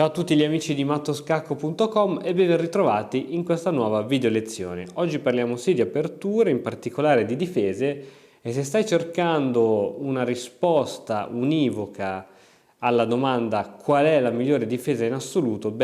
Ciao a tutti gli amici di mattoscacco.com e ben ritrovati in questa nuova video lezione. Oggi parliamo sì di aperture, in particolare di difese, e se stai cercando una risposta univoca alla domanda qual è la migliore difesa in assoluto,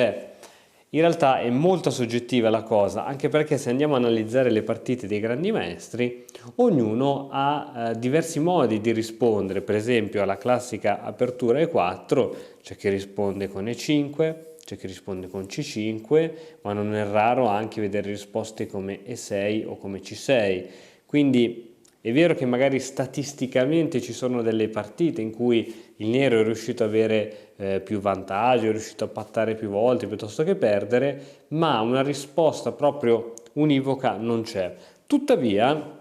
in realtà è molto soggettiva la cosa, anche perché se andiamo a analizzare le partite dei grandi maestri, ognuno ha diversi modi di rispondere. Per esempio alla classica apertura E4 c'è chi risponde con E5, c'è chi risponde con C5, ma non è raro anche vedere risposte come E6 o come C6. Quindi è vero che magari statisticamente ci sono delle partite in cui il nero è riuscito ad avere più vantaggio, è riuscito a pattare più volte piuttosto che perdere, ma una risposta proprio univoca non c'è. Tuttavia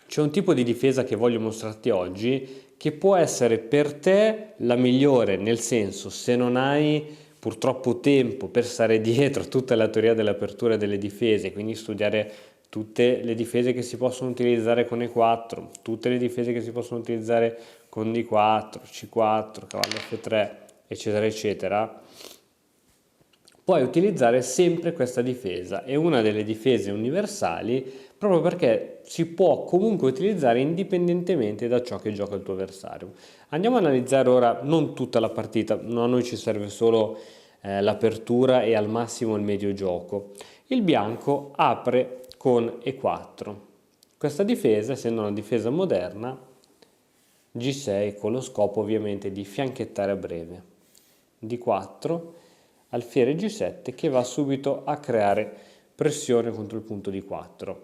c'è un tipo di difesa che voglio mostrarti oggi che può essere per te la migliore, nel senso, se non hai purtroppo tempo per stare dietro a tutta la teoria dell'apertura e delle difese, quindi studiare tutte le difese che si possono utilizzare con E4, tutte le difese che si possono utilizzare con D4, C4, cavallo F3, eccetera, eccetera, puoi utilizzare sempre questa difesa. È una delle difese universali proprio perché si può comunque utilizzare indipendentemente da ciò che gioca il tuo avversario. Andiamo a analizzare ora non tutta la partita, a noi ci serve solo l'apertura e al massimo il medio gioco. Il bianco apre con E4. Questa difesa, essendo una difesa moderna, G6 con lo scopo ovviamente di fianchettare a breve. D4, alfiere G7 che va subito a creare pressione contro il punto D4.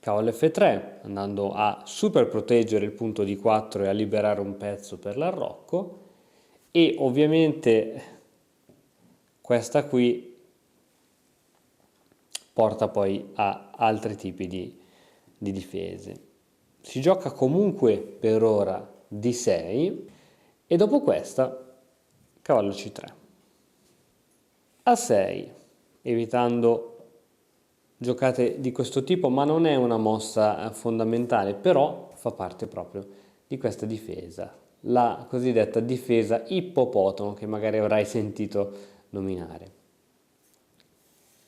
Cavallo F3 andando a super proteggere il punto D4 e a liberare un pezzo per l'arrocco, e ovviamente questa qui porta poi a altri tipi di difese. Si gioca comunque per ora D6 e dopo questa cavallo C3. A6, evitando giocate di questo tipo, ma non è una mossa fondamentale, però fa parte proprio di questa difesa, la cosiddetta difesa ippopotamo che magari avrai sentito nominare.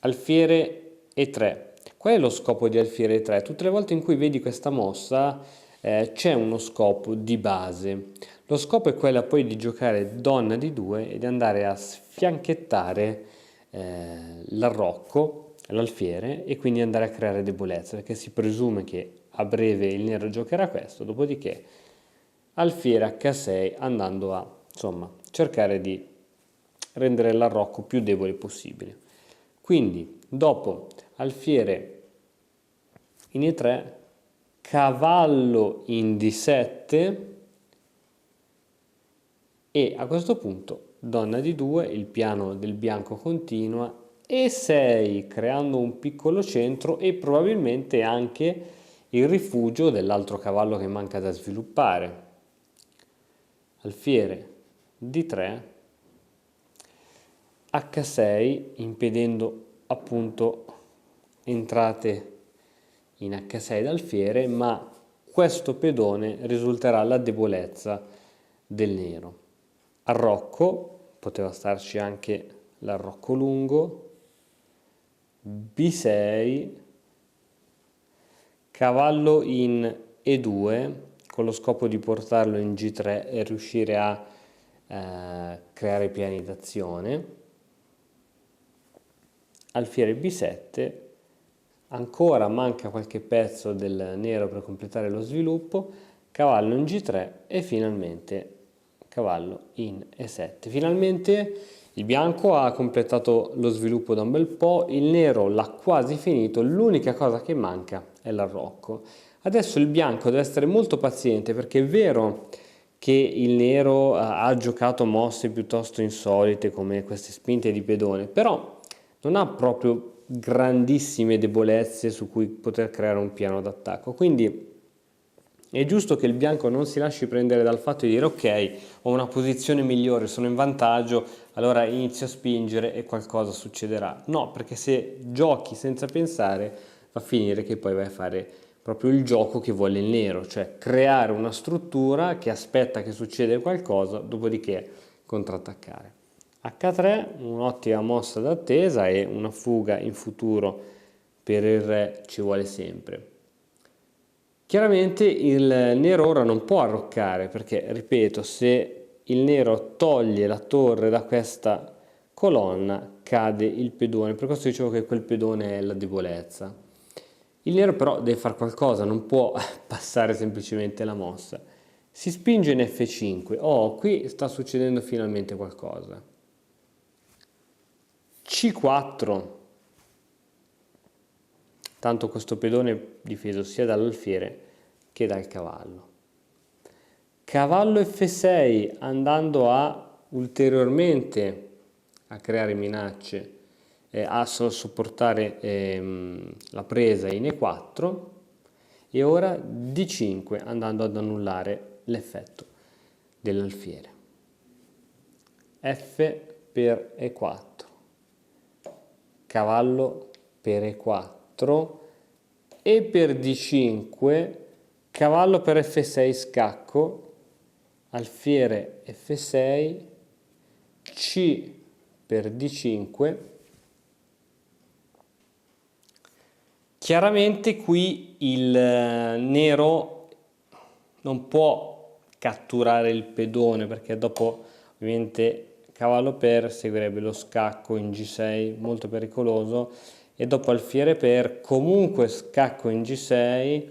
Alfiere E3. Qual è lo scopo di alfiere E3? Tutte le volte in cui vedi questa mossa c'è uno scopo di base. Lo scopo è quello poi di giocare donna di 2 e di andare a sfianchettare l'arrocco, l'alfiere, e quindi andare a creare debolezza, perché si presume che a breve il nero giocherà questo, dopodiché alfiere H6 andando a cercare di rendere l'arrocco più debole possibile. Quindi dopo alfiere in E3, cavallo in D7 e a questo punto donna di 2, il piano del bianco continua, E6 creando un piccolo centro e probabilmente anche il rifugio dell'altro cavallo che manca da sviluppare. Alfiere D3, H6 impedendo appunto entrate in H6 d'alfiere, ma questo pedone risulterà la debolezza del nero. Arrocco, poteva starci anche l'arrocco lungo, B6, cavallo in E2 con lo scopo di portarlo in G3 e riuscire a creare piani d'azione, alfiere B7, ancora manca qualche pezzo del nero per completare lo sviluppo, cavallo in G3 e finalmente cavallo in E7. Finalmente il bianco ha completato lo sviluppo da un bel po', il nero l'ha quasi finito, l'unica cosa che manca è l'arrocco. Adesso il bianco deve essere molto paziente, perché è vero che il nero ha giocato mosse piuttosto insolite come queste spinte di pedone, però non ha proprio grandissime debolezze su cui poter creare un piano d'attacco. Quindi è giusto che il bianco non si lasci prendere dal fatto di dire ok, ho una posizione migliore, sono in vantaggio, allora inizio a spingere e qualcosa succederà. No, perché se giochi senza pensare va a finire che poi vai a fare proprio il gioco che vuole il nero, cioè creare una struttura che aspetta che succeda qualcosa, dopodiché contrattaccare. H3, un'ottima mossa d'attesa e una fuga in futuro per il re ci vuole sempre. Chiaramente il nero ora non può arroccare perché, ripeto, se il nero toglie la torre da questa colonna cade il pedone, per questo dicevo che quel pedone è la debolezza. Il nero però deve fare qualcosa, non può passare semplicemente la mossa. Si spinge in F5, oh, qui sta succedendo finalmente qualcosa. C4, tanto questo pedone è difeso sia dall'alfiere che dal cavallo. Cavallo F6 andando a ulteriormente a creare minacce, a sopportare la presa in E4 e ora D5 andando ad annullare l'effetto dell'alfiere. F per E4, cavallo per E4 e per D5, cavallo per F6 scacco, alfiere F6, C per D5. Chiaramente qui il nero non può catturare il pedone perché dopo ovviamente cavallo per seguirebbe lo scacco in G6 molto pericoloso e dopo alfiere per comunque scacco in G6,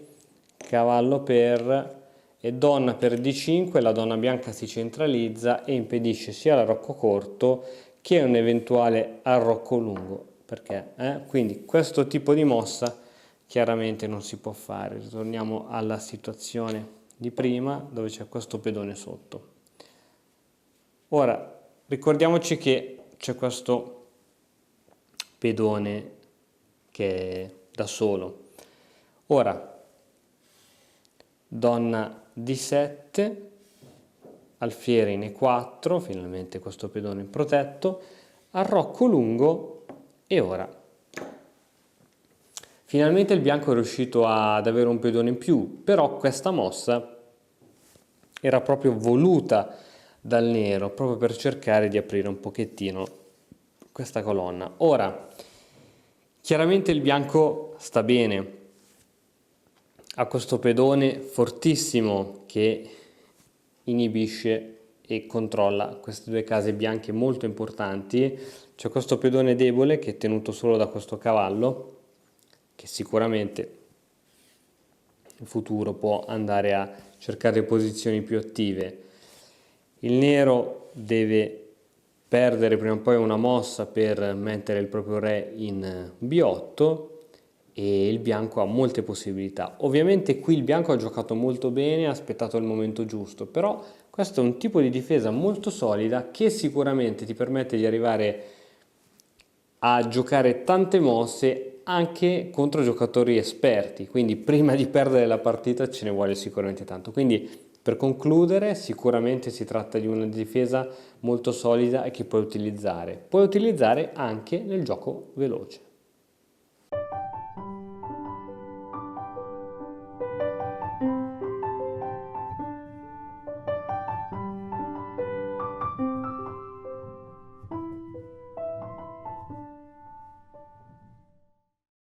cavallo per e donna per D5, la donna bianca si centralizza e impedisce sia l'arrocco corto che un eventuale arrocco lungo, perché quindi questo tipo di mossa chiaramente non si può fare. Ritorniamo alla situazione di prima dove c'è questo pedone sotto. Ora ricordiamoci che c'è questo pedone che è da solo. Ora donna D7, alfiere in E4, finalmente questo pedone protetto, arrocco lungo e ora finalmente il bianco è riuscito ad avere un pedone in più, però questa mossa era proprio voluta dal nero, proprio per cercare di aprire un pochettino questa colonna. Ora, chiaramente il bianco sta bene, ha questo pedone fortissimo che inibisce e controlla queste due case bianche molto importanti. C'è questo pedone debole che è tenuto solo da questo cavallo, che sicuramente in futuro può andare a cercare posizioni più attive. Il nero deve perdere prima o poi una mossa per mettere il proprio re in B8 e il bianco ha molte possibilità. Ovviamente qui il bianco ha giocato molto bene, ha aspettato il momento giusto, però questo è un tipo di difesa molto solida che sicuramente ti permette di arrivare a giocare tante mosse anche contro giocatori esperti, quindi prima di perdere la partita ce ne vuole sicuramente tanto. Quindi per concludere, sicuramente si tratta di una difesa molto solida e che puoi utilizzare anche nel gioco veloce.